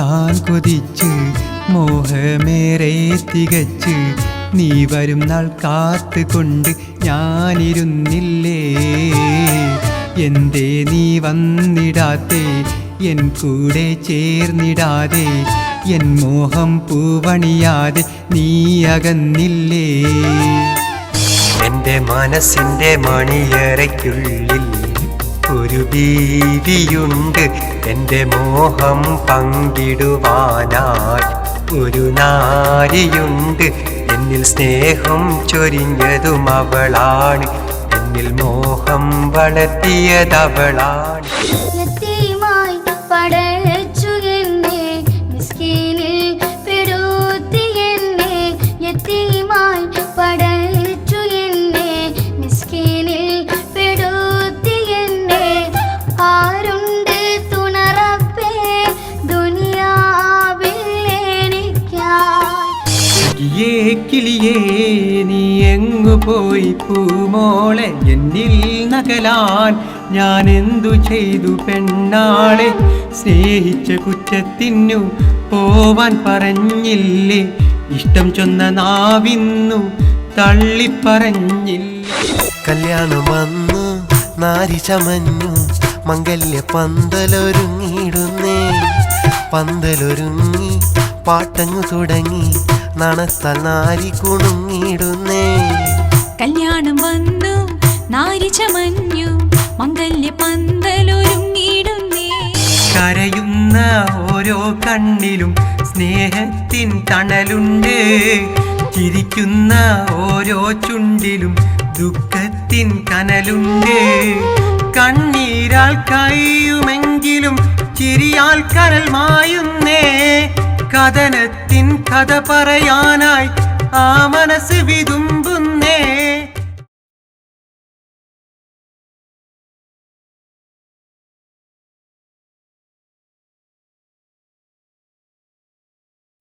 കേൾക്കാൻ കൊതിച്ച് മോഹമേറെ തികച്ച് നീ വരും നാൾ കാത്തുകൊണ്ട് ഞാനിരുന്നില്ലേ. എന്തേ നീ വന്നിടാതെ, എൻ കൂടെ ചേർന്നിടാതെ, എൻ മോഹം പൂവണിയാതെ നീ അകന്നില്ലേ. എൻ്റെ മനസ്സിൻ്റെ മണിയറയ്ക്കുള്ളിൽ ഒരു ബീവിയുണ്ട്. എൻ്റെ മോഹം പങ്കിടുവാനായി ഒരു നാരിയുണ്ട്. എന്നിൽ സ്നേഹം ചൊരിഞ്ഞതും അവളാണ്, എന്നിൽ മോഹം വളർത്തിയതവളാണ്. കിളിയേ നീ എങ്ങു പോയി പൂമോളെ, എന്നിൽ നകലാൻ ഞാൻ എന്തു ചെയ്തു പെണ്ണാളെ. സ്നേഹിച്ച കുറ്റത്തിനു പോവാൻ പറഞ്ഞില്ലേ, ഇഷ്ടം ചൊന്ന നാവിന്നു തള്ളിപ്പറഞ്ഞില്ലേ. കല്യാണം വന്നു നാരി ചമഞ്ഞു, മംഗല്യ പന്തലൊരുങ്ങിയിടുന്നേ. പന്തലൊരുങ്ങി പാട്ടങ്ങു തുടങ്ങി, നടത്താൽ നാരി കുണുങ്ങിടുന്നേ. കല്യാണം വന്നു നാരി ചമഞ്ഞു, മംഗല്യ പന്തലൊരുങ്ങിടുന്നേ. കരയുന്ന ഓരോ കണ്ണിലും സ്നേഹത്തിൻ തണലുണ്ട്, ചിരിക്കുന്ന ഓരോ ചുണ്ടിലും ദുഃഖത്തിൻ കനലുണ്ട്. കണ്ണീരാൽ കഴിയുമെങ്കിലും ചിരിയാൽ കരൽ മായുന്നേ. കഥനത്തിൻ കഥ പറയാനായി ആ മനസ്സ് വിതുമ്പുന്നേ.